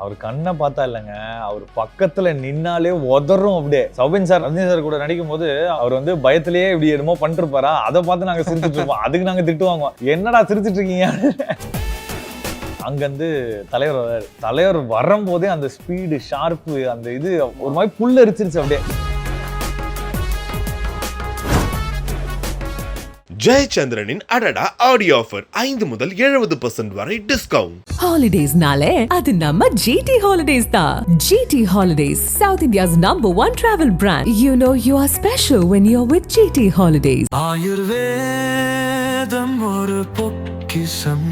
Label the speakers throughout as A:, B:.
A: அவர் கண்ணை பார்த்தா இல்லைங்க, அவர் பக்கத்துல நின்னாலே உதறும் அப்படியே. சௌபின் சார் ரஜினி சார் கூட நடிக்கும் போது அவர் வந்து பயத்திலேயே இப்படி என்னமோ பண்ணிட்டு இருப்பாரா, அதை பார்த்து நாங்க சிரிச்சுட்டு இருப்போம். அதுக்கு நாங்க திட்டு வாங்குவோம், என்னடா சிரிச்சிட்டு இருக்கீங்க. அங்கிருந்து தலைவர் வரும்போதே அந்த ஸ்பீடு ஷார்ப்பு அந்த இது ஒரு மாதிரி புல் அரிச்சிருச்சு அப்படியே.
B: ஜெயச்சந்திரனின் அடடா ஆடியோ ஆஃபர் 5 முதல் 70% வரை டிஸ்கவுண்ட்.
C: ஹாலிடேஸ்னாலே அது நம்ம GT Holidays தான். GT Holidays, South India's #1 travel brand. You know you are special when you're with GT Holidays.
D: ஆயுர்வேதம் ஒரு பொக்கிஷம்,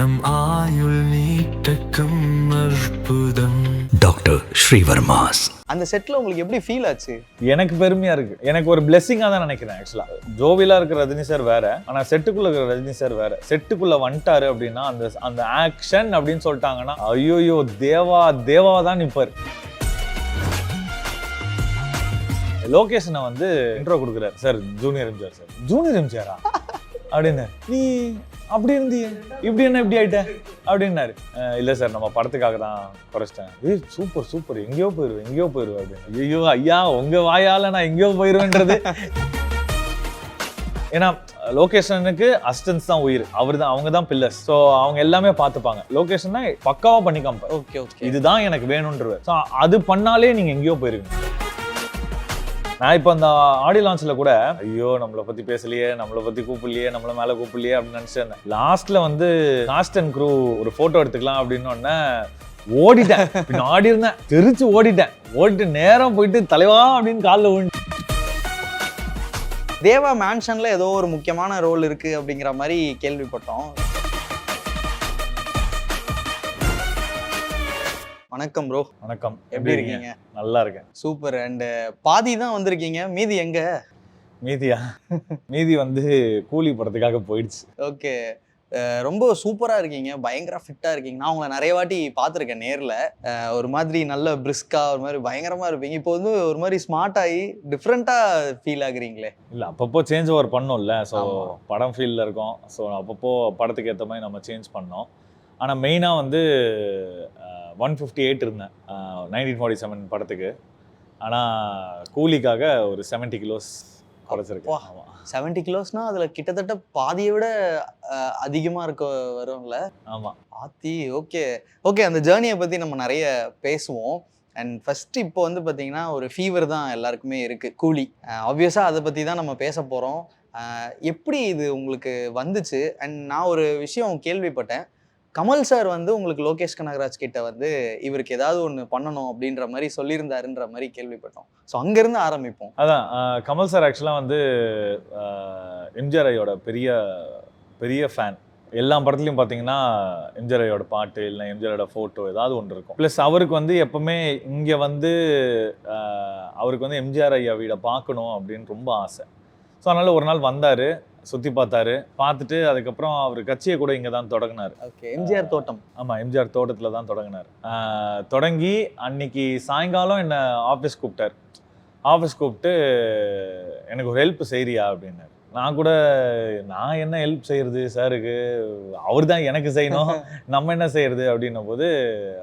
D: நம் ஆயுள் நீட்டக்கும் அற்புதம். டாக்டர் ஸ்ரீவர்மாஸ்.
E: அந்த செட்ல உங்களுக்கு எப்படி ஃபீல் ஆச்சு?
A: எனக்கு பெருமையா இருக்கு, எனக்கு ஒரு பிளெஸிங்கா தான் நினைக்கிறேன். ஆக்சுவலா ஜோவிலா இருக்கிற ரஜினி சார் வேற, ஆனா செட்டுக்குள்ள இருக்கிற ரஜினி சார் வேற. செட்டுக்குள்ள வந்துட்டாரு அப்படின்னா அந்த ஆக்ஷன் அப்படின்னு சொல்லிட்டாங்கன்னா ஐயோ தேவா தான் நிப்பாரு. லோகேஷனை வந்து இன்ட்ரோ கொடுக்குறாரு, sir junior MGR sir. Junior எம்ஜிஆரா அப்படின்னு, நீ அப்படி இருந்தியே இப்படி என்ன இப்படி ஆயிட்ட அப்படின்னாரு. இல்லை சார் நம்ம படத்துக்காக தான் குறைச்சிட்டேன். சூப்பர் எங்கேயோ போயிருவேன் அப்படின்னு. ஐயோ ஐயா உங்க வாயால நான் எங்கேயோ போயிருவேன்றது. ஏன்னா லொகேஷனுக்கு அசிஸ்டன்ஸ் தான் உயிர், அவங்க தான் பில்லர்ஸ். ஸோ அவங்க எல்லாமே பார்த்துப்பாங்க. லொகேஷன் தான் பக்காவா பண்ணி காமிப்பாங்க.
E: ஓகே
A: இதுதான் எனக்கு வேணும்ன்றது. ஸோ அது பண்ணாலே நீங்க எங்கேயோ போயிருவீங்க. நான் இப்போ அந்த ஆடியோ லான்ச்ல கூட ஐயோ நம்மளை பத்தி பேசலையே, நம்மளை பத்தி கூப்பிடலையே, நம்மள மேல கூப்பிடலையே அப்படின்னு நினைச்சிருந்தேன். லாஸ்ட்ல வந்து காஸ்ட் அண்ட் க்ரூ ஒரு போட்டோ எடுத்துக்கலாம் அப்படின்னு ஓடிட்டேன். ஆடி இருந்தேன், தெரிச்சு ஓடிட்டு நேரம் போயிட்டு தலைவா அப்படின்னு காலில் விழுந்து.
E: தேவா மேன்ஷன்ல ஏதோ ஒரு முக்கியமான ரோல் இருக்கு அப்படிங்கிற மாதிரி கேள்விப்பட்டோம். வணக்கம் ப்ரோ.
A: வணக்கம்,
E: எப்படி இருக்கீங்க?
A: நல்லா இருக்கேன்.
E: சூப்பர். அண்ட் பாதி தான் வந்திருக்கீங்க, மீதி எங்க?
A: மீதி வந்து கூலி படத்துக்காக போயிடுச்சு.
E: ஓகே, ரொம்ப சூப்பரா இருக்கீங்க, பயங்கர ஃபிட்டா இருக்கீங்க. நான் உங்களை நிறைய வாட்டி பார்த்துருக்கேன் நேரில். ஒரு மாதிரி நல்ல பிரிஸ்கா ஒரு மாதிரி பயங்கரமா இருப்பீங்க. இப்போ வந்து ஒரு மாதிரி ஸ்மார்ட் ஆகி டிஃப்ரெண்டா ஃபீல் ஆகுறீங்களே.
A: இல்லை, அப்பப்போ சேஞ்ச் ஓவர் பண்ணோம்ல. ஸோ படம் ஃபீல்டில் இருக்கோம். ஸோ அப்பப்போ படத்துக்கு ஏற்ற மாதிரி நம்ம சேஞ்ச் பண்ணோம். ஆனால் மெயினாக வந்து 158 இருந்தேன் 1947 படத்துக்கு. ஆனால் கூலிக்காக ஒரு 70 கிலோஸ் குறைச்சிருக்கேன். ஆமாம்,
E: 70 கிலோஸ்னா அதில் கிட்டத்தட்ட பாதியை விட அதிகமாக இருக்க வரும்ல.
A: ஆமாம்
E: ஆத்தி. ஓகே அந்த ஜேர்னியை பற்றி நம்ம நிறைய பேசுவோம். அண்ட் ஃபஸ்ட்டு இப்போ வந்து பார்த்தீங்கன்னா ஒரு ஃபீவர் தான் எல்லாருக்குமே இருக்குது, கூலி. ஆப்வியஸாக அதை பற்றி தான் நம்ம பேச போகிறோம். எப்படி இது உங்களுக்கு வந்துச்சு? அண்ட் நான் ஒரு விஷயம் கேள்விப்பட்டேன், கமல் சார் வந்து உங்களுக்கு லோகேஷ் கனகராஜ் கிட்ட வந்து இவருக்கு ஏதாவது ஒன்று பண்ணணும் அப்படின்ற மாதிரி சொல்லியிருந்தாருன்ற மாதிரி கேள்விப்பட்டோம். ஸோ அங்கேருந்து ஆரம்பிப்போம்.
A: அதான், கமல் சார் ஆக்சுவலாக வந்து எம்ஜிஆர் ஐயோட பெரிய ஃபேன். எல்லா படத்துலையும் பார்த்தீங்கன்னா எம்ஜிஆர் ஐயோட பாட்டு இல்லை எம்ஜிஆரோட ஃபோட்டோ ஏதாவது ஒன்று இருக்கும். ப்ளஸ் அவருக்கு வந்து எப்பவுமே இங்கே வந்து அவருக்கு வந்து எம்ஜிஆர் ஐயா வீடை பார்க்கணும் அப்படின்னு ரொம்ப ஆசை. ஸோ அதனால் ஒரு நாள் வந்தார், சுற்றி பார்த்துட்டு அதுக்கப்புறம் அவர் கட்சியை கூட இங்கே தான் தொடங்கினார்.
E: ஓகே, எம்ஜிஆர் தோட்டம்.
A: ஆமாம், எம்ஜிஆர் தோட்டத்தில் தான் தொடங்கினார். தொடங்கி அன்னைக்கு சாயங்காலம் என்னை ஆஃபீஸ் கூப்பிட்டு எனக்கு ஒரு ஹெல்ப் செய்கிறியா அப்படின்னாரு. நான் என்ன ஹெல்ப் செய்கிறது சாருக்கு, அவர் தான் எனக்கு செய்யணும், நம்ம என்ன செய்யறது அப்படின்னும் போது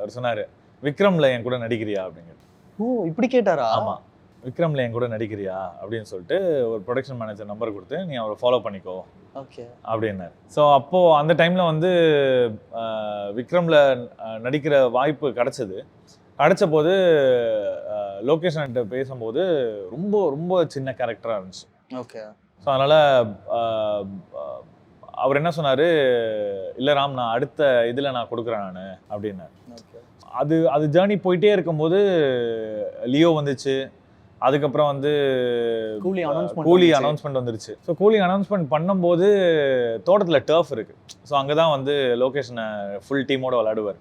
A: அவர் சொன்னார், விக்ரமில் என் கூட நடிக்கிறியா அப்படிங்கிறது.
E: ஓ, இப்படி கேட்டாரா?
A: ஆமாம், விக்ரமில் என் கூட நடிக்கிறியா அப்படின்னு சொல்லிட்டு ஒரு ப்ரொடக்ஷன் மேனேஜர் நம்பர் கொடுத்து நீ அவரை ஃபாலோ பண்ணிக்கோ அப்படின்னாரு. ஸோ அப்போது அந்த டைமில் வந்து விக்ரமில் நடிக்கிற வாய்ப்பு கிடைச்ச போது லொகேஷன்கிட்ட பேசும்போது ரொம்ப ரொம்ப சின்ன கேரக்டராக இருந்துச்சு.
E: ஓகே.
A: ஸோ அதனால் அவர் என்ன சொன்னார், இல்லை ராம் நான் அடுத்த இதில் நான் கொடுக்குறேன் நான் அப்படின்னாரு. அது ஜேர்னி போயிட்டே இருக்கும்போது லியோ வந்துச்சு. அதுக்கப்புறம் வந்து கூலி அனௌன்ஸ்மெண்ட் வந்துருச்சு. ஸோ கூலி அனௌன்ஸ்மெண்ட் பண்ணும்போது தோட்டத்தில் டர்ஃப் இருக்கு. ஸோ அங்கே தான் வந்து லொகேஷனை ஃபுல் டீமோட விளையாடுவார்.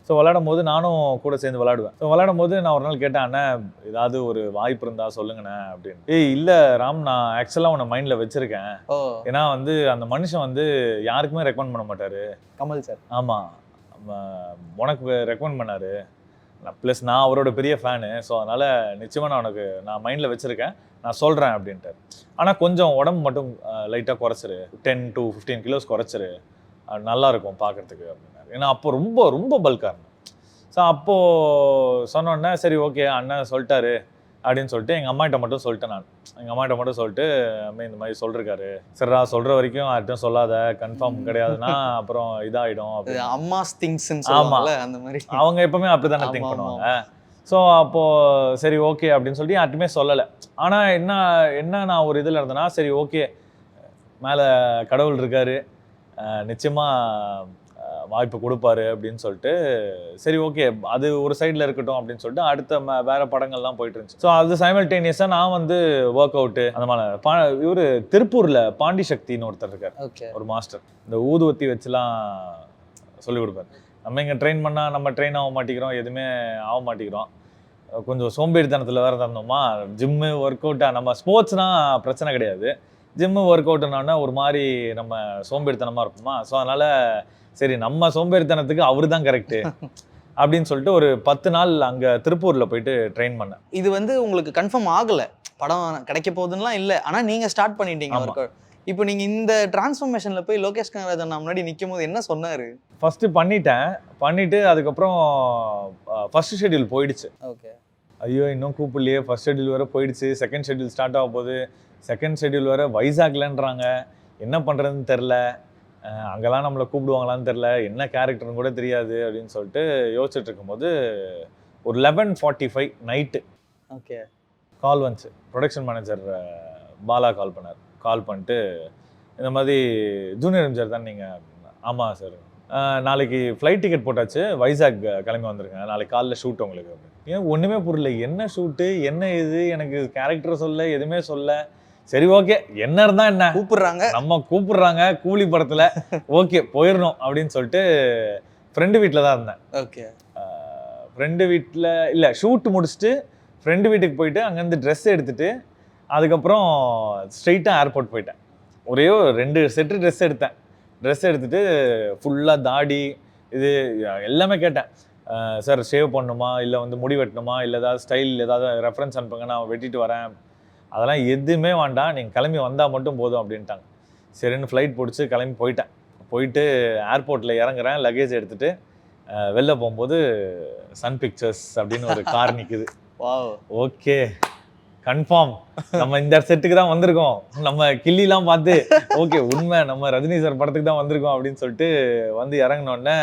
A: ஸோ விளையாடும் போது நானும் கூட சேர்ந்து விளையாடுவேன். ஸோ விளையாடும் போது நான் ஒரு நாள் கேட்டேன், அண்ணா ஏதாவது ஒரு வாய்ப்பு இருந்தா சொல்லுங்கண்ணே அப்படின்னு. இல்லை ராம், நான் ஆக்சுவலாக உன்னை மைண்டில் வச்சிருக்கேன். ஏன்னா வந்து அந்த மனுஷன் வந்து யாருக்குமே ரெக்கமெண்ட் பண்ண மாட்டாரு, கமல் சார். ஆமாம், உனக்கு ரெக்கமெண்ட் பண்ணாரு. ப்ளஸ் நான் அவரோட பெரிய ஃபேனு. ஸோ அதனால் நிச்சயமாக நான் மைண்டில் வச்சுருக்கேன், நான் சொல்கிறேன் அப்படின்ட்டு. ஆனால் கொஞ்சம் உடம்பு மட்டும் லைட்டாக குறைச்சிரு, 10 to 15 கிலோஸ் குறைச்சிரு, நல்லாயிருக்கும் பார்க்குறதுக்கு அப்படின்னாரு. ஏன்னா அப்போ ரொம்ப ரொம்ப பல்காக இருந்தேன். ஸோ அப்போது சொன்னோன்னே சரி ஓகே அண்ணன் சொல்லிட்டாரு அப்படின்னு சொல்லிட்டு எங்கள் அம்மாகிட்ட மட்டும் சொல்லிட்டேன். நான் எங்கள் அம்மாகிட்ட மட்டும் சொல்லிட்டு அம்மா இந்த மாதிரி சொல்லிருக்காரு, சரிடா சொல்கிற வரைக்கும் யார்ட்டும் சொல்லாத, கன்ஃபார்ம் கிடையாதுன்னா அப்புறம் இதாகிடும் அப்படின்னு.
E: அம்மாஸ் திங்ஸ்ன்னு சொல்லுவாங்கல்ல அந்த மாதிரி.
A: அவங்க எப்பவுமே அப்படி தானே திங்க் பண்ணுவாங்க. ஸோ அப்போது சரி ஓகே அப்படின்னு சொல்லிட்டு யார்ட்டுமே சொல்லலை. ஆனால் என்ன நான் ஒரு இதில் இருந்தேன்னா சரி ஓகே மேலே கடவுள் இருக்காரு, நிச்சயமாக வாய்ப்பு கொடுப்பாரு அப்படின்னு சொல்லிட்டு சரி ஓகே அது ஒரு சைடில் இருக்கட்டும் அப்படின்னு சொல்லிட்டு அடுத்த வேற படங்கள்லாம் போயிட்டு இருந்துச்சு. ஸோ அது சைமல்டேனியஸாக நான் வந்து ஒர்க் அவுட்டு அந்த மாதிரி இவர் திருப்பூரில் பாண்டி சக்தின்னு ஒருத்தர் இருக்கார், ஒரு மாஸ்டர். இந்த ஊதுவத்தி வச்சுலாம் சொல்லிக் கொடுப்பார். நம்ம இங்கே ட்ரெயின் பண்ணால் நம்ம ட்ரெயின் ஆக மாட்டேங்கிறோம், எதுவுமே ஆக மாட்டேங்கிறோம். கொஞ்சம் சோம்பேறித்தனத்தில் வேறு தந்தோமா. ஜிம்மு ஒர்க் அவுட்டாக நம்ம ஸ்போர்ட்ஸ்னால் பிரச்சனை கிடையாது, ஜிம்மு ஒர்க் அவுட்டுனான்னா ஒரு மாதிரி நம்ம சோம்பேறித்தனமாக இருப்போமா. ஸோ அதனால் சரி நம்ம சோம்பேறித்தனத்துக்கு அவர் தான் கரெக்டு அப்படின்னு சொல்லிட்டு ஒரு 10 நாள் அங்கே திருப்பூரில் போயிட்டு ட்ரெயின் பண்ணேன்.
E: இது வந்து உங்களுக்கு கன்ஃபார்ம் ஆகலை, படம் கிடைக்க போகுதுன்னெலாம் இல்லை, ஆனால் நீங்கள் ஸ்டார்ட் பண்ணிட்டீங்க ஒர்க் அவுட். இப்போ நீங்கள் இந்த டிரான்ஸ்ஃபர்மேஷனில் போய் லோகேஷ் கனகராஜன் முன்னாடி நிற்கும் போது என்ன சொன்னார்?
A: ஃபஸ்ட்டு பண்ணிவிட்டு அதுக்கப்புறம் ஃபஸ்ட்டு ஷெட்யூல் போயிடுச்சு.
E: ஓகே,
A: ஐயோ இன்னும் கூப்பிடலையே, ஃபஸ்ட் ஷெட்யூல் வேறு போயிடுச்சு, செகண்ட் ஷெட்யூல் ஸ்டார்ட் ஆக போகுது, செகண்ட் ஷெட்யூல் வேறு வைசாக்லன்றாங்க, என்ன பண்ணுறதுன்னு தெரில, அங்கெல்லாம் நம்மளை கூப்பிடுவாங்களான்னு தெரில, என்ன கேரக்டர்னு கூட தெரியாது அப்படின்னு சொல்லிட்டு யோசிச்சுட்டு இருக்கும்போது ஒரு 11:45 நைட்டு
E: ஓகே
A: கால் வந்துச்சு. ப்ரொடக்ஷன் மேனேஜர் பாலா கால் பண்ணார். கால் பண்ணிட்டு இந்த மாதிரி ஜூனியர் எம்ஜிஆர் தான் நீங்கள்? ஆமாம் சார், நாளைக்கு ஃப்ளைட் டிக்கெட் போட்டாச்சு, வைசாக் கிளம்பி வந்திருக்கேன், நாளைக்கு காலைல ஷூட் உங்களுக்கு அப்படின்னு. ஏன் ஒன்றுமே புரியல, என்ன ஷூட்டு என்ன இது, எனக்கு கேரக்டர் சொல்ல எதுவுமே சொல்ல. சரி ஓகே என்ன இருந்தால் என்ன, கூப்பிடுறாங்க கூலி படத்தில், ஓகே போயிடணும் அப்படின்னு சொல்லிட்டு ஃப்ரெண்டு வீட்டில் தான் இருந்தேன்.
E: ஓகே,
A: ஃப்ரெண்டு வீட்டில் இல்லை, ஷூட் முடிச்சுட்டு ஃப்ரெண்டு வீட்டுக்கு போயிட்டு அங்கேருந்து ட்ரெஸ் எடுத்துகிட்டு அதுக்கப்புறம் ஸ்ட்ரெயிட்டாக ஏர்போர்ட் போயிட்டேன். ஒரே 2 செட்டு ட்ரெஸ் எடுத்துகிட்டு ஃபுல்லாக தாடி இது எல்லாமே கேட்டேன். சார் ஷேவ் பண்ணணுமா, இல்லை வந்து முடி வெட்டணுமா, இல்லை ஏதாவது ஸ்டைல் ஏதாவது ரெஃபரன்ஸ் அனுப்புங்க, நான் வெட்டிட்டு வரேன், அதெல்லாம் எதுவுமே வேண்டாம், நீங்கள் கிளம்பி வந்தால் மட்டும் போதும் அப்படின்ட்டாங்க. சரின்னு ஃப்ளைட் பிடிச்சி கிளம்பி போயிட்டு ஏர்போர்ட்டில் இறங்குறேன், லக்கேஜ் எடுத்துகிட்டு வெளில போகும்போது சன் பிக்சர்ஸ் அப்படின்னு ஒரு கார் நிற்குது. ஓகே கன்ஃபார்ம் நம்ம இந்த செட்டுக்கு தான் வந்திருக்கோம், நம்ம கில்லிலாம் பார்த்து ஓகே உண்மை நம்ம ரஜினி சார் படத்துக்கு தான் வந்திருக்கோம் அப்படின்னு சொல்லிட்டு வந்து இறங்கினோடனே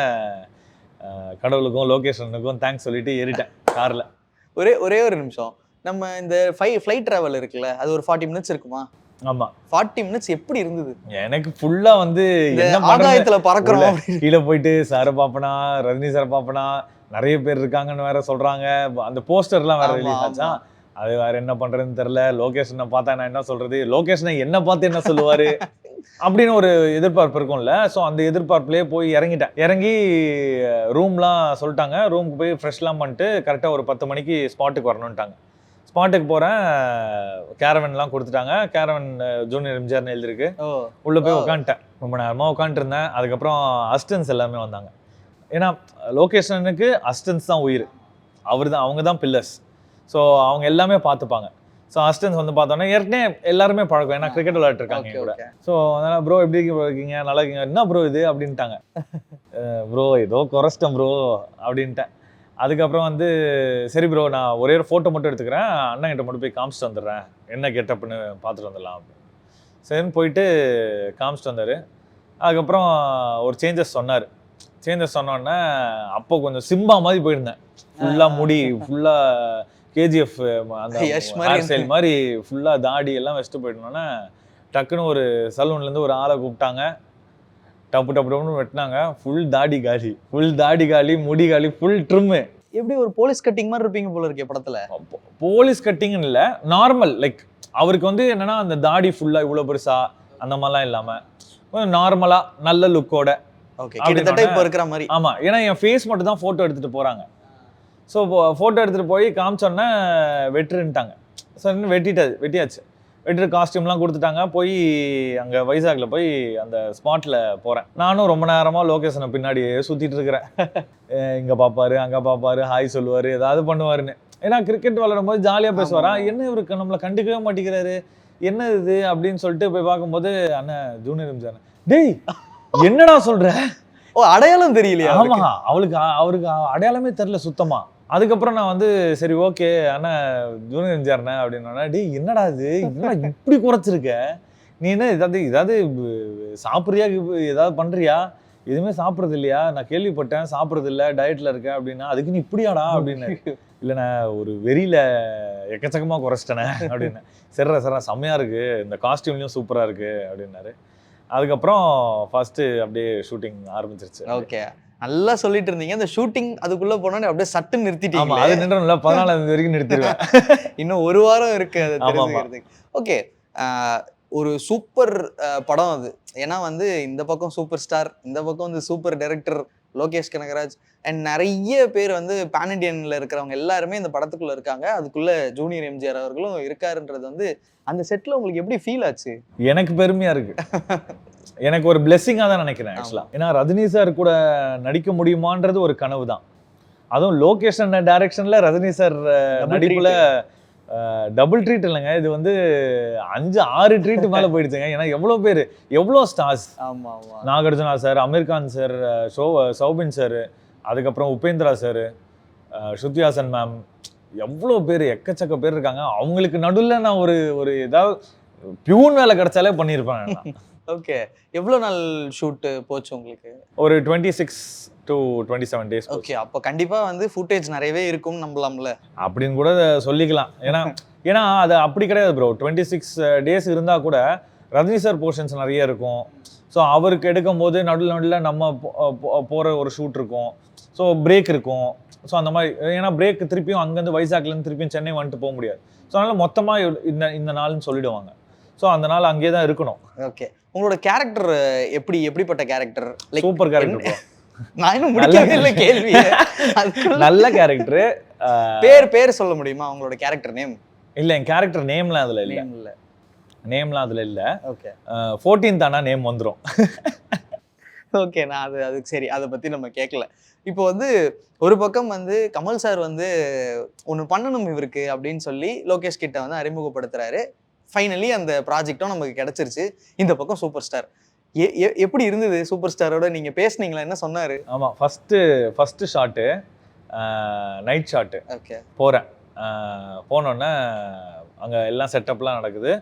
A: கடவுளுக்கும் லொகேஷனுக்கும் தேங்க்ஸ் சொல்லிட்டு ஏறிட்டேன் காரில்.
E: ஒரே ஒரு நிமிஷம், நம்ம இந்த ஃப்ளைட் ட்ராவல் இருக்குல்ல, அது ஒரு 40 மினிட்ஸ் இருக்குமா?
A: ஆமா,
E: 40 மினிட்ஸ் எப்படி இருந்தது?
A: எனக்கு ஃபுல்லா வந்து
E: ஆகாயத்துல பறக்குறோம்,
A: கீழே போயிட்டு சாரை பாப்பனா, ரஜினி சாரை பாப்பனா, நிறைய பேர் இருக்காங்கன்னு வேற சொல்றாங்க, அந்த போஸ்டர்லாம் வேற ரிலீஸ் ஆச்சா, அது வேற என்ன பண்றதுன்னு தெரியல. லொகேஷனை பார்த்தா நான் என்ன சொல்றது, லொகேஷனை என்ன பார்த்து என்ன சொல்லுவாரு அப்படின்னு ஒரு எதிர்பார்ப்பு இருக்கும்ல. ஸோ அந்த எதிர்பார்ப்புலேயே போய் இறங்கி ரூம்லாம் சொல்லிட்டாங்க. ரூமுக்கு போய் ஃப்ரெஷ்லாம் பண்ணிட்டு கரெக்டாக ஒரு 10 மணிக்கு ஸ்பாட்டுக்கு வரணுன்ட்டாங்க. ஸ்பாட்டுக்கு போகிறேன், கேரவன்லாம் கொடுத்துட்டாங்க. கேரவன் ஜூனியர் எம்ஜிஆர்னு எழுதிருக்கு. உள்ளே போய் உட்காந்துட்டேன், ரொம்ப நேரமாக உட்காந்துருந்தேன். அதுக்கப்புறம் அசிஸ்டன்ஸ் எல்லாமே வந்தாங்க. ஏன்னா லொகேஷனுக்கு அசிஸ்டன்ஸ் தான் உயிர், அவங்க தான் பில்லர்ஸ். ஸோ அவங்க எல்லாமே பார்த்துப்பாங்க. ஸோ அசிஸ்டன்ஸ் வந்து பார்த்தோன்னா ஏற்கனவே எல்லாருமே பழக்கம், ஏன்னா கிரிக்கெட் விளையாட்டுருக்காங்க கூட. ஸோ அதனால் ப்ரோ எப்படி இருக்கீங்க, நல்லா இருக்கீங்க, என்ன ப்ரோ இது அப்படின்ட்டாங்க. ப்ரோ ஏதோ குறைச்சிட்டேன் ப்ரோ அப்படின்ட்டேன். அதுக்கப்புறம் வந்து சரி ப்ரோ நான் ஒரே ஒரு ஃபோட்டோ மட்டும் எடுத்துக்கிறேன், அண்ணன்கிட்ட மட்டும் போய் காமிச்சிட்டு வந்துடுறேன், என்ன கெட்டப்புன்னு பார்த்துட்டு வந்துடலாம் அப்படின்னு. சரின்னு போயிட்டு காமிச்சிட்டு வந்தார். அதுக்கப்புறம் ஒரு சேஞ்சஸ் சொன்னோன்னே அப்போ கொஞ்சம் சிம்பா மாதிரி போயிருந்தேன். ஃபுல்லாக முடி, ஃபுல்லாக கேஜிஎஃப் அந்த ஹேர் ஸ்டைல் மாதிரி ஃபுல்லாக தாடி எல்லாம் வச்சுட்டு போயிட்டோன்னே டக்குன்னு ஒரு சலூன்லேருந்து ஒரு ஆளை கூப்பிட்டாங்க. டப்புன்னு வெட்டினாங்க. ஃபுல் தாடி காலி, முடி காலி, ஃபுல் ட்ரிம்மு.
E: எப்படி ஒரு போலீஸ் கட்டிங் மாதிரி இருப்பீங்க போல இருக்கே படத்தில்.
A: போலீஸ் கட்டிங்னு இல்லை, நார்மல். லைக் அவருக்கு வந்து என்னன்னா அந்த தாடி ஃபுல்லாக இவ்வளோ பெருசா அந்த மாதிரிலாம் இல்லாமல் நார்மலாக நல்ல லுக்கோட.
E: கிட்டத்தட்ட இப்போ இருக்கிற மாதிரி.
A: ஆமாம், ஏன்னா என் ஃபேஸ் மட்டும் தான் ஃபோட்டோ எடுத்துகிட்டு போகிறாங்க. ஸோ ஃபோட்டோ எடுத்துகிட்டு போய் காமிச்சோன்னே வெட்டுருன்ட்டாங்க. சார் வெட்டியாச்சு. வெட்டிட்டு காஸ்டியூம்லாம் கொடுத்துட்டாங்க. போய் அங்கே வைசாகில் போய் அந்த ஸ்பாட்டில் போகிறேன். நானும் ரொம்ப நேரமாக லொகேஷனை பின்னாடியே சுற்றிட்டு இருக்கிறேன். இங்கே பார்ப்பாரு, அங்கே பார்ப்பாரு, ஹாய் சொல்லுவார், ஏதாவது பண்ணுவாருன்னு. ஏன்னா கிரிக்கெட் விளையாடும் போது ஜாலியாக பேசுவாரா, என்ன இவருக்கு நம்மளை கண்டுக்கவே மாட்டேங்கிறாரு, என்ன இது அப்படின்னு சொல்லிட்டு போய் பார்க்கும்போது அண்ணன் ஜூனியர் எம்ஜிஆர், டேய் என்னடா சொல்கிற,
E: ஓ, அடையாளம் தெரியலையா
A: ஆமா, அவருக்கு அடையாளமே தெரியல சுத்தமா. அதுக்கப்புறம் நான் வந்து சரி ஓகே அண்ணா ஜூனியர் எம்ஜிஆர்ண்ணே அப்படின்னா, டேய் என்னடா இது என்னடா இப்படி குறைச்சிருக்க, நீ என்ன ஏதாவது சாப்பிட்றியா ஏதாவது பண்றியா, எதுவுமே சாப்பிட்றது இல்லையா, நான் கேள்விப்பட்டேன் சாப்பிட்றது இல்லை டயட்ல இருக்க அப்படின்னா, அதுக்கு நீ இப்படியாடா அப்படின்னு. இல்லைண்ணே ஒரு வெறியில எக்கச்சக்கமா குறைச்சிட்டேனே அப்படின்னு. சரிடா செம்மையா இருக்கு, இந்த காஸ்டியூம்லயும் சூப்பரா இருக்கு அப்படின்னாரு. அதுக்கப்புறம் ஃபர்ஸ்ட் அப்படியே ஷூட்டிங் ஆரம்பிச்சிருச்சு.
E: ஓகே, நல்லா சொல்லிட்டு இருந்தீங்க. அந்த ஷூட்டிங் அதுக்குள்ள போனோட அப்படியே சட்டு நிறுத்திட்டீங்க.
A: அது நின்றோம்ல 14 வரைக்கும் நிறுத்திடுவேன்.
E: இன்னும் ஒரு வாரம் இருக்கு அது
A: ஆமா.
E: தெரிஞ்சுக்கிறதுக்கு. ஓகே, ஒரு சூப்பர் படம் அது. ஏன்னா வந்து இந்த பக்கம் சூப்பர் ஸ்டார், இந்த பக்கம் வந்து super director Lokesh Kanagaraj and நிறைய பேர் வந்து பேன் இண்டியன்ல இருக்கிறவங்க எல்லாருமே இந்த படத்துக்குள்ள இருக்காங்க. அதுக்குள்ள ஜூனியர் எம்ஜிஆர் அவர்களும் இருக்காருன்றது வந்து அந்த செட்ல உங்களுக்கு எப்படி ஃபீல் ஆச்சு?
A: எனக்கு பெருமையா இருக்கு. எனக்கு ஒரு பிளெஸிங்கா தான் நினைக்கிறேன் ஆக்சுவலா. ஏன்னா ரஜினி சார் கூட நடிக்க முடியுமான்றது ஒரு கனவு தான். அதுவும் லோகேஷ் அண்ணன் டைரக்ஷன்ல ரஜினி சார் நடிப்புல டபுள் ட்ரீட் இல்லைங்க, இது வந்து 5-6 ட்ரீட் மேல போயிடுச்சுங்க. ஏன்னா எவ்வளவு பேர், எவ்வளவு ஸ்டார்ஸ்,
E: ஆமா,
A: Nagarjuna sir, Aamir Khan sir, Soubin sir, அதுக்கப்புறம் உபேந்திரா சார், ஸ்ருதி ஹாசன் மேம், எவ்வளோ பேர் எக்கச்சக்க பேர் இருக்காங்க. அவங்களுக்கு நடுவில் நான் ஒரு ஏதாவது பியூன் வேலை கிடைச்சாலே பண்ணியிருப்பேன்.
E: ஓகே, எவ்வளோ நாள் ஷூட் போச்சு உங்களுக்கு?
A: ஒரு 26 to 27 days.
E: ஓகே, அப்போ கண்டிப்பா வந்து ஃபுட்டேஜ் நிறையவே இருக்கும் நம்பலாம்ல
A: அப்படின்னு கூட சொல்லிக்கலாம். ஏன்னா அது அப்படி கிடையாது ப்ரோ. 26 days இருந்தா கூட ரஜினி சார் போர்ஷன்ஸ் நிறைய இருக்கும். ஸோ அவருக்கு எடுக்கும் போது நடுவில் நம்ம போகிற ஒரு ஷூட் இருக்கும். ஸோ பிரேக் இருக்கும். ஸோ அந்த மாதிரி, ஏன்னா பிரேக் திருப்பியும் அங்கேருந்து வைசாக்லேருந்து திருப்பியும் சென்னை வந்துட்டு போக முடியாது. ஸோ அதனால மொத்தமாக இந்த நாள்னு சொல்லிடுவாங்க. ஸோ அந்த நாள் அங்கேயே தான் இருக்கணும்.
E: ஓகே, உங்களோட கேரக்டர் எப்படிப்பட்ட கேரக்டர்?
A: Super character.
E: நான் இன்னும் முடிக்கவே இல்லை கேள்வி.
A: நல்ல கேரக்டர்.
E: பேர் சொல்ல முடியுமா உங்களோட கேரக்டர் நேம்?
A: இல்லை, என் கேரக்டர் நேம்லாம் அதில் இல்லை. நேம்லாம் அதில் இல்லை.
E: ஓகே,
A: 14th ஆனா நேம் வந்துடும்.
E: ஓகே, நான் அதுக்கு சரி, அதை பற்றி நம்ம கேட்கல. இப்போ வந்து ஒரு பக்கம் வந்து கமல் சார் வந்து ஒன்று பண்ணணும் இவருக்கு அப்படின்னு சொல்லி லோகேஷ் கிட்ட வந்து அறிமுகப்படுத்துறாரு. ஃபைனலி அந்த ப்ராஜெக்டும் நமக்கு கிடைச்சிருச்சு. இந்த பக்கம் சூப்பர் ஸ்டார். எப்படி இருந்தது சூப்பர் ஸ்டாரோட நீங்க பேசுனீங்களா? என்ன சொன்னாரு?
A: ஆமா, first shot night shot.
E: Okay,
A: போறேன். போனோன்னே அங்க எல்லாம் செட்டப்லாம் நடக்குது.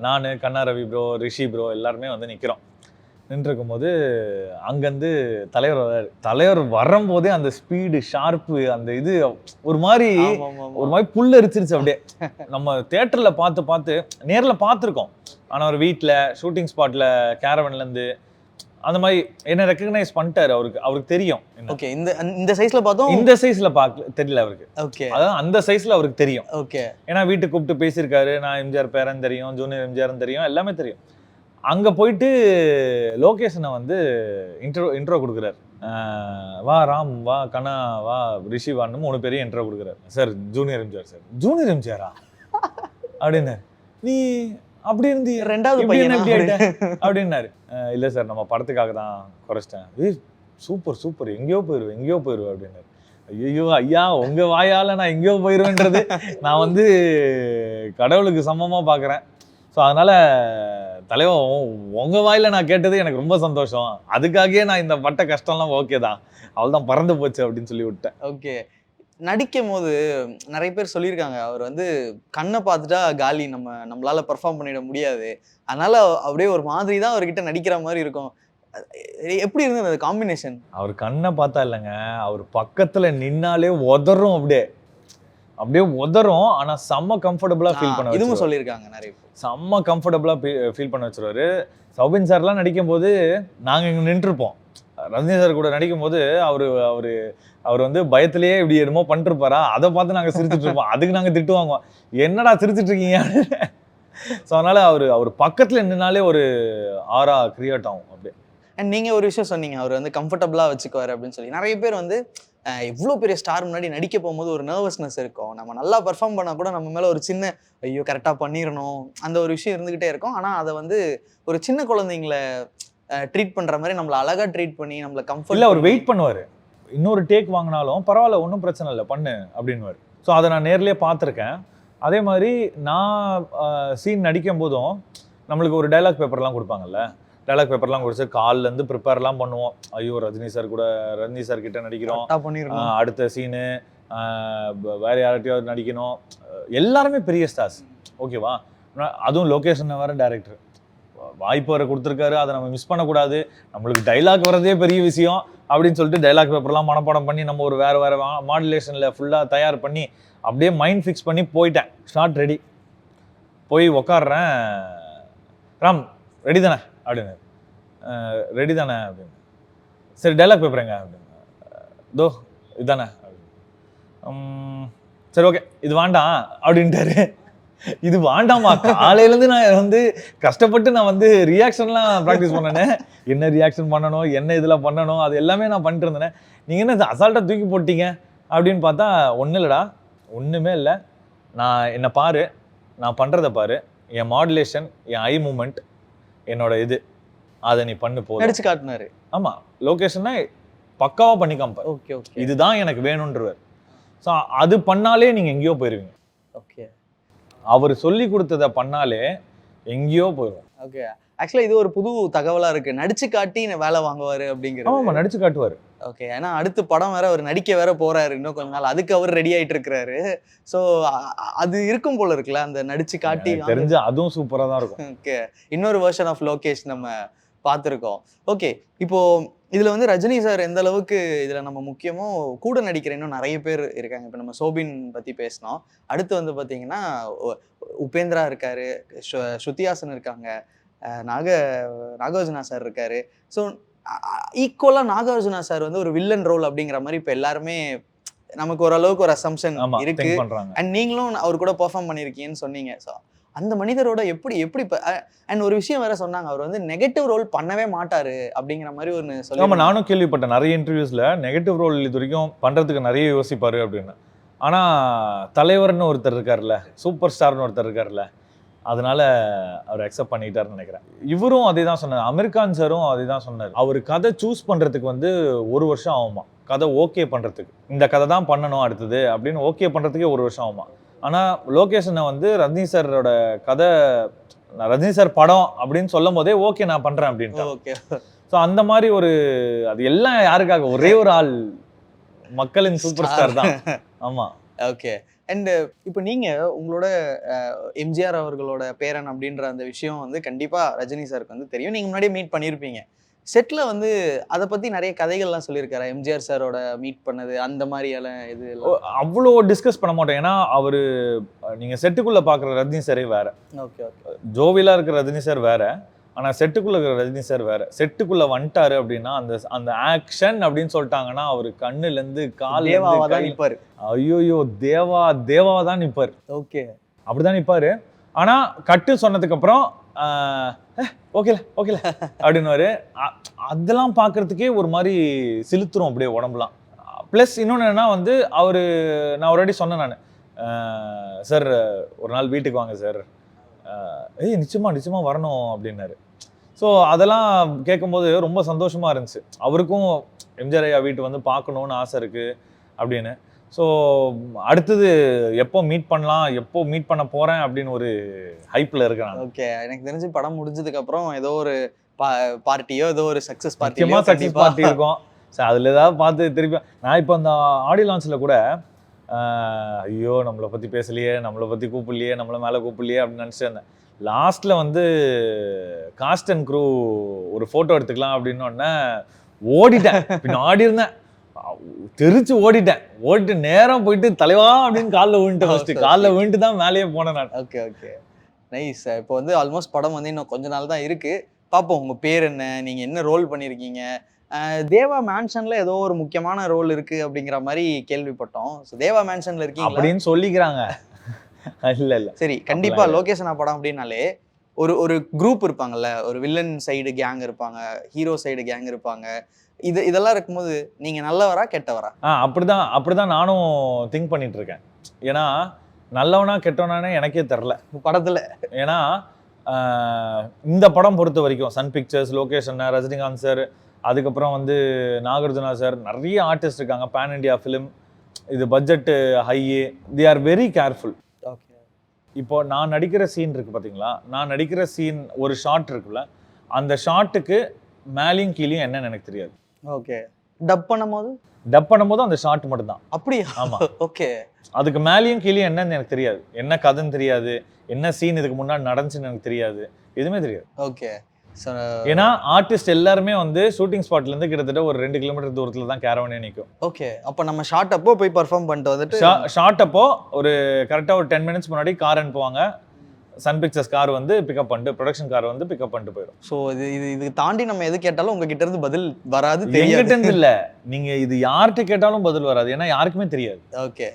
A: நான், கண்ணா ரவி ப்ரோ, ரிஷி ப்ரோ எல்லாருமே வந்து நிற்கிறோம். நின்றுருக்கும் போது அங்கேருந்து தலைவர் வரும்போதே அந்த ஸ்பீடு, ஷார்ப்பு, அந்த இது ஒரு மாதிரி புல் அரிச்சிருச்சு அப்படியே. நம்ம தியேட்டரில் பார்த்து நேரில் பார்த்துருக்கோம். ஆனால் ஒரு வீட்டில் ஷூட்டிங் ஸ்பாட்டில் கேரவன்லேருந்து அந்த மாதிரி என்ன ரெக்கக்னைஸ் பண்ணிட்டாரு. அவருக்கு தெரியும்.
E: ஓகே, இந்த சைஸ்ல பார்த்தோம்.
A: இந்த சைஸ்ல பார்க்கல, தெரியல அவருக்கு.
E: ஓகே,
A: அதான் அந்த சைஸ்ல அவருக்கு தெரியும்.
E: ஓகே, ஏன்னா
A: வீட்டுக்கு கூப்பிட்டு பேசியிருக்காரு. நான் எம்ஜிஆர் பேரன் தெரியும், ஜூனியர் எம்ஜிஆர் தெரியும், எல்லாமே தெரியும். அங்கே போயிட்டு லோகேஷனை வந்து இன்ட்ரோ கொடுக்குறாரு. வா ராம், வா கண்ணா, வா ரிஷி, வான்னு 3 பேரையும் இன்ட்ரோ கொடுக்குறாரு. Sir junior MGR. Sir junior எம்ஜிஆரா அப்படின்னு, நீ அப்படி இருந்து 2வது பையன் எப்படி ஆயிட்ட அப்படின்னாரு. இல்லை சார், நம்ம படத்துக்காக தான் குறைச்சிட்டேன். சூப்பர் எங்கேயோ போயிடுவேன் அப்படின்னாரு. ஐயோ ஐயா, உங்க வாயால நான் எங்கேயோ போயிடுவேன்றது நான் வந்து கடவுளுக்கு சமமாக பார்க்குறேன். ஸோ அதனால தலைவன் உங்க வாயில நான் கேட்டது எனக்கு ரொம்ப சந்தோஷம். அதுக்காகவே நான் இந்த பட்ட கஷ்டம்லாம் ஓகே தான், அவள் தான் பறந்து போச்சு அப்படின்னு சொல்லி விட்டேன்.
E: ஓகே, நடிக்கும் போது நிறைய பேர் சொல்லியிருக்காங்க, அவர் வந்து கண்ணை பார்த்துட்டா காலி, நம்மளால பெர்ஃபார்ம் பண்ணிட முடியாது, அதனால அப்படியே ஒரு மாதிரி தான் அவர்கிட்ட நடிக்கிற மாதிரி இருக்கும். எப்படி இருந்தது அந்த காம்பினேஷன்? அவர்
A: கண்ணை பார்த்தா இல்லைங்க, அவர் பக்கத்துல நின்னாலே உதறும், அப்படியே உதறும். ஆனா செம்ம கம்ஃபர்டபுளா ஃபீல் பண்ண,
E: இதுவும் சொல்லியிருக்காங்க நிறைய பேர்,
A: செம்ம கம்ஃபர்டபுளா ஃபீல் பண்ண வச்சிருவாரு. சௌபின் சார்லாம் நடிக்கும் போது நாங்க இங்க நின்றுருப்போம். ரஜினி சார் கூட நடிக்கும் போது அவர் வந்து பயத்திலேயே இப்படி என்னமோ பண்ணிருப்பாரா, அதை பார்த்து நாங்க சிரிச்சுட்டு இருப்போம். அதுக்கு நாங்க திட்டு வாங்குவோம், என்னடா சிரிச்சுட்டு இருக்கீங்க. ஸோ அதனால அவர் பக்கத்துல நின்னாலே ஒரு ஆரா கிரியேட் ஆகும் அப்படியே.
E: அண்ட் நீங்க ஒரு விஷயம் சொன்னீங்க, அவர் வந்து கம்ஃபர்டபுளா வச்சுக்குவாரு அப்படின்னு சொல்லி. நிறைய பேர் வந்து எவ்வளோ பெரிய ஸ்டார் முன்னாடி நடிக்க போகும்போது ஒரு நர்வஸ்னஸ் இருக்கும். நம்ம நல்லா பெர்ஃபார்ம் பண்ணால் கூட நம்ம மேலே ஒரு சின்ன ஐயோ கரெக்டாக பண்ணிடணும் அந்த ஒரு விஷயம் இருந்துக்கிட்டே இருக்கும். ஆனால் அதை வந்து ஒரு சின்ன குழந்தைங்களை ட்ரீட் பண்ணுற மாதிரி நம்மளை அழகாக ட்ரீட் பண்ணி நம்மளை கம்ஃபர்ட்
A: இல்லை, அவர் வெயிட் பண்ணுவார். இன்னொரு டேக் வாங்கினாலும் பரவாயில்ல, ஒன்றும் பிரச்சனை இல்லை, பண்ணு அப்படின்னுவார். ஸோ அதை நான் நேர்லேயே பார்த்துருக்கேன். அதே மாதிரி நான் சீன் நடிக்கும் போதும் நம்மளுக்கு ஒரு டைலாக் பேப்பர்லாம் கொடுப்பாங்கல்ல, டைலாக் பேப்பர்லாம் கொடுத்து கால்லேருந்து ப்ரிப்பேர்லாம் பண்ணுவோம். ஐயோ ரஜினி சார் கிட்ட நடிக்கிறோம்,
E: பண்ணிருக்கோம்.
A: அடுத்த சீனு வேற யார்கிட்டயாவது நடிக்கணும். எல்லாருமே பெரிய ஸ்டார்ஸ், ஓகேவா? அதுவும் லொகேஷன் வேற டைரக்டர் வாய்ப்பு வர கொடுத்துருக்காரு, அதை நம்ம மிஸ் பண்ணக்கூடாது. நம்மளுக்கு டைலாக் வரதே பெரிய விஷயம் அப்படின்னு சொல்லிட்டு டைலாக் பேப்பர்லாம் மனப்பாடம் பண்ணி நம்ம ஒரு வேறு மாடுலேஷனில் ஃபுல்லாக தயார் பண்ணி அப்படியே மைண்ட் ஃபிக்ஸ் பண்ணி போயிட்டேன். ஷார்ட் ரெடி, போய் உக்காடுறேன். ராம் ரெடி தானே அப்படின்னு. ரெடி தானே அப்படின்னு. சரி டைலாக் பேப்பருங்க அப்படின்னு. தோ இதுதானே அப்படின்னு. சரி ஓகே இது வேண்டாம் அப்படின்ட்டாரு. இது வேண்டாமா? காலையிலேருந்து நான் வந்து கஷ்டப்பட்டு நான் வந்து ரியாக்ஷன்லாம் ப்ராக்டிஸ் பண்ணேன். என்ன ரியாக்ஷன் பண்ணணும், என்ன இதில் பண்ணணும், அது எல்லாமே நான் பண்ணிட்டு இருந்தேன். நீங்கள் என்ன அசால்ட்டாக தூக்கி போட்டீங்க அப்படின்னு பார்த்தா, ஒன்றும் இல்லைடா, ஒன்றுமே இல்லை. என்னை பாரு, நான் பண்ணுறத பாரு, என் மாடுலேஷன், என் ஐ மூமெண்ட், என்னோட இது, அதை நீ பண்ணு போதும்.
E: நடிச்சு காட்டினாரு.
A: ஆமாம், லொகேஷனை பக்காவாக பண்ணி காமிப்பார்.
E: ஓகே ஓகே,
A: இதுதான் எனக்கு வேணுன்றவர். ஸோ அது பண்ணாலே நீங்கள் எங்கேயோ போயிடுவீங்க.
E: ஓகே,
A: அவர் சொல்லி கொடுத்ததை பண்ணாலே எங்கேயோ போயிடும்.
E: ஓகே. ஆக்சுவலாக இது ஒரு புது தகவலா இருக்கு, நடிச்சு காட்டி வேலை வாங்குவாரு அப்படிங்கிறது.
A: ஆமாம், நடிச்சு காட்டுவார்.
E: ஓகே, ஏன்னா அடுத்து படம் வேற அவர் நடிக்க வேற போறாரு இன்னும் கொஞ்ச நாள், அதுக்கு அவர் ரெடி ஆயிட்டு இருக்கிறாரு. ஸோ அது இருக்கும் போல இருக்குல்ல, அந்த நடிச்சு காட்டி
A: தெரிஞ்சு அதுவும் சூப்பராக தான் இருக்கும்.
E: ஓகே, இன்னொரு வெர்ஷன் ஆஃப் லோகேஷ் நம்ம பார்த்துருக்கோம். ஓகே, இப்போ இதுல வந்து ரஜினி சார் எந்த அளவுக்கு இதுல நம்ம முக்கியமோ கூட நடிக்கிற இன்னும் நிறைய பேர் இருக்காங்க. இப்போ நம்ம சோபின் பத்தி பேசினோம். அடுத்து வந்து பாத்தீங்கன்னா உபேந்திரா இருக்காரு, ஸ்ருதிஹாசன் இருக்காங்க, நாகார்ஜுனா சார் இருக்காரு. ஸோ ஈக்குவலா நாகார்ஜுனா சார் வந்து ஒரு வில்லன் ரோல் அப்படிங்கிற மாதிரி இப்போ எல்லாருமே நமக்கு ஓரளவுக்கு ஒரு அசம்ஷன் இருக்கு. அண்ட் நீங்களும் அவர் கூட பெர்ஃபார்ம் பண்ணியிருக்கீங்கன்னு சொன்னீங்க. ஸோ அந்த மனிதரோட எப்படி அண்ட் ஒரு விஷயம் வேற சொன்னாங்க, அவர் வந்து நெகட்டிவ் ரோல் பண்ணவே மாட்டாரு அப்படிங்கிற மாதிரி ஒன்று சொல்லி.
A: ஆமாம், நானும் கேள்விப்பட்டேன் நிறைய இன்டர்வியூஸ்ல நெகட்டிவ் ரோல் இது வரைக்கும் பண்றதுக்கு நிறைய யோசிப்பாரு அப்படின்னு. ஆனா தலைவர்னு ஒருத்தர் இருக்காருல்ல, சூப்பர் ஸ்டார்னு ஒருத்தர் இருக்காருல்ல, அதனால அவர் அக்செப்ட் பண்ணிட்டாருன்னு நினைக்கிறேன். இவரும் அதே தான் சொன்னார், அமீர்கான் சாரும் அதே தான் சொன்னார். அவர் கதை சூஸ் பண்றதுக்கு வந்து 1 வருஷம் ஆகுமா, கதை ஓகே பண்றதுக்கு. இந்த கதை தான் பண்ணணும் அடுத்தது அப்படின்னு ஓகே பண்றதுக்கே 1 வருஷம் ஆகுமா. ஆனால் லொகேஷனை வந்து ரஜினி சாரோட கதை, ரஜினி சார் படம் அப்படின்னு சொல்லும் போதே ஓகே நான் பண்றேன் அப்படின்ட்டு.
E: ஓகே,
A: ஸோ அந்த மாதிரி ஒரு, அது எல்லாம் யாருக்காக, ஒரே ஒரு ஆள், மக்களின் சூப்பர் ஸ்டார் தான். ஆமா,
E: ஓகே. அண்ட் இப்போ நீங்க உங்களோட எம்ஜிஆர் அவர்களோட பேரன் அப்படின்ற அந்த விஷயம் வந்து கண்டிப்பா ரஜினி சாருக்கு வந்து தெரியும், நீங்க முன்னாடியே மீட் பண்ணியிருப்பீங்க. செட்ல வந்து அதை பத்தி நிறைய கதைகள்லாம் சொல்லியிருக்காரு, எம்ஜிஆர் சாரோட மீட் பண்ணது அந்த மாதிரி எல்லாம் இது
A: அவ்வளோ டிஸ்கஸ் பண்ண மாட்டோம். ஏன்னா அவரு, நீங்க செட்டுக்குள்ள பாக்குற ரஜினி சாரே வேற.
E: ஓகே ஓகே,
A: ஜோவிலா இருக்கிற ரஜினி சார் வேற, ஆனா செட்டுக்குள்ள இருக்கிற ரஜினி சார் வேற. செட்டுக்குள்ள வந்துட்டாரு அப்படின்னா அந்த ஆக்ஷன் அப்படின்னு சொல்லிட்டாங்கன்னா அவரு கண்ணுல இருந்து
E: தேவாவா தான் நிப்பாரு.
A: ஐயோ தேவாவா தான் நிப்பாரு.
E: ஓகே,
A: அப்படிதான் நிப்பாரு. ஆனா கட்டு சொன்னதுக்கு அப்புறம் ஓகேல அப்படின்னுவாரு. அதெல்லாம் பார்க்கறதுக்கே ஒரு மாதிரி சிலுத்துரும் அப்படியே உடம்புலாம். ப்ளஸ் இன்னொன்று என்னன்னா வந்து அவரு, நான் ஆல்ரெடி சொன்னேன் நான், சார் ஒரு நாள் வீட்டுக்கு வாங்க சார், நிச்சயமா வரணும் அப்படின்னாரு. ஸோ அதெல்லாம் கேட்கும்போது ரொம்ப சந்தோஷமா இருந்துச்சு. அவருக்கும் எம்ஜிஆர் ஐயா வீட்டு வந்து பார்க்கணுன்னு ஆசை இருக்கு அப்படின்னு. ஸோ அடுத்தது எப்போ மீட் பண்ணலாம், எப்போ மீட் பண்ண போறேன் அப்படின்னு ஒரு ஹைப்ல இருக்கேன்.
E: ஓகே, எனக்கு தெரிஞ்சு படம் முடிஞ்சதுக்கு அப்புறம் ஏதோ ஒரு பார்ட்டியோ, ஏதோ ஒரு சக்சஸ்
A: பார்ட்டி இருக்கும். சார் அதில் ஏதாவது பார்த்து திருப்பி, நான் இப்போ அந்த ஆடியோ லான்ச்சில் கூட ஐயோ நம்மளை பற்றி பேசலையே, நம்மளை பற்றி கூப்பிடலையே, நம்மளை மேலே கூப்பிடலையே அப்படின்னு நினச்சிட்டு இருந்தேன். லாஸ்ட்டில் வந்து காஸ்ட் அண்ட் க்ரூ ஒரு ஃபோட்டோ எடுத்துக்கலாம் அப்படின்னு ஓடிட்டேன். பின்னாடி இருந்தேன், தெரிச்சு ஓடிட்டு நேரம் போயிட்டு தலைவா அப்படின்னு காலில் விழுந்துட்டு தான் மேலேயே போனேன் நான்.
E: Okay okay, nice. இப்போ வந்து ஆல்மோஸ்ட் படம் வந்து இன்னும் கொஞ்ச நாள் தான் இருக்கு, பார்ப்போம். உங்க பேர் என்ன, நீங்க என்ன ரோல் பண்ணியிருக்கீங்க? தேவா மேன்ஷன்ல ஏதோ ஒரு முக்கியமான ரோல் இருக்கு அப்படிங்கிற மாதிரி கேள்விப்பட்டோம். ஸோ தேவா மேன்ஷன்ல இருக்கீங்க
A: அப்படின்னு சொல்லிக்கிறாங்க. இல்ல
E: சரி, கண்டிப்பா லோகேஷனா படம் அப்படின்னாலே ஒரு குரூப் இருப்பாங்கல்ல, ஒரு வில்லன் சைடு கேங் இருப்பாங்க, ஹீரோ சைடு கேங் இருப்பாங்க. இதெல்லாம் இருக்கும்போது நீங்க நல்லவரா கெட்டவரா?
A: அப்படிதான் நானும் திங்க் பண்ணிட்டு இருக்கேன். ஏன்னா நல்லவனா கெட்டவனானே எனக்கே தெரில
E: படத்துல. ஏன்னா
A: இந்த படம் பொறுத்த வரைக்கும் சன் பிக்சர்ஸ், லோகேஷன், ரஜினிகாந்த் சார், அதுக்கப்புறம் வந்து நாகார்ஜுனா சார், நிறைய ஆர்டிஸ்ட் இருக்காங்க. பேன் இண்டியா ஃபிலிம், இது budget high, they are very careful. இப்போ நான் நடிக்கிற சீன் இருக்கு பார்த்தீங்களா, நான் நடிக்கிற சீன் ஒரு ஷார்ட் இருக்குல்ல, அந்த ஷாட்டுக்கு மேலேயும் கீழேயும் என்னன்னு எனக்கு தெரியாது.
E: ஓகே. டப் பண்ணும்போது
A: டப் பண்ணும்போது அந்த ஷாட் மட்டும்தான்.
E: அப்படியா?
A: ஆமா.
E: ஓகே.
A: அதுக்கு மேலேயும் கீழேயும் என்னன்னு எனக்கு தெரியாது. என்ன கதைன்னு தெரியாது, என்ன சீன் இதுக்கு முன்னாடி நடந்துச்சுன்னு எனக்கு தெரியாது, எதுவுமே தெரியாது.
E: ஓகே.
A: ஏன்னா ஆர்டிஸ்ட் எல்லாருமே வந்து ஷூட்டிங் ஸ்பாட்ல இருந்து கிட்டத்தட்ட ஒரு 2 கிலோமீட்டர் தூரத்துல தான் கேரவனே நிற்கும்.
E: ஓகே. அப்போ நம்ம ஷார்ட் அப்போ போய் பர்ஃபார்ம் பண்ணிட்டு வந்துட்டு
A: ஷார்ட் அப்போ ஒரு கரெக்டாக ஒரு 10 மினிட்ஸ் முன்னாடி கார் அனுப்புவாங்க. சன் பிக்சர்ஸ் கார் வந்து பிக்கப் பண்ணிட்டு, ப்ரொடக்ஷன் கார் வந்து பிக்கப் பண்ணிட்டு போயிடும்.
E: ஸோ இது தாண்டி நம்ம எது கேட்டாலும் உங்ககிட்ட இருந்து பதில் வராது,
A: எங்கிட்ட
E: தெரியாது.
A: இருந்து இல்ல, நீங்க இது யார்கிட்ட கேட்டாலும் பதில் வராது. ஏன்னா யாருக்குமே தெரியாது.
E: ஓகே.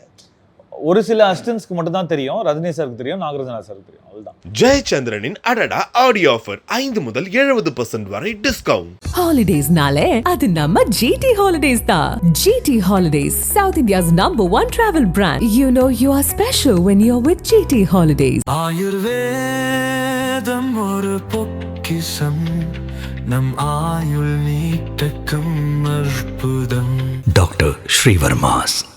A: ஒரு சில அசிஸ்டன்ஸ்க்கு மட்டும் தான் தெரியும். ரஜினி சாருக்கு தெரியும், நாகராஜனா சாருக்கு தெரியும், அவ்வளவுதான்.
B: ஜெயச்சந்திரனின் அடடா ஆடியோ ஆஃபர் 5 முதல் 70% வரை discount.
C: Holidays nale adu namma GT Holidays da. GT Holidays, South India's #1 travel brand. You know you are special when you're with GT Holidays.
D: ஆயுர்வேதம் ஒரு பொக்கிஷம் நம் ஆயுள் நீட்டக்கும் அற்புதம் டாக்டர் ஸ்ரீவர்மாஸ்.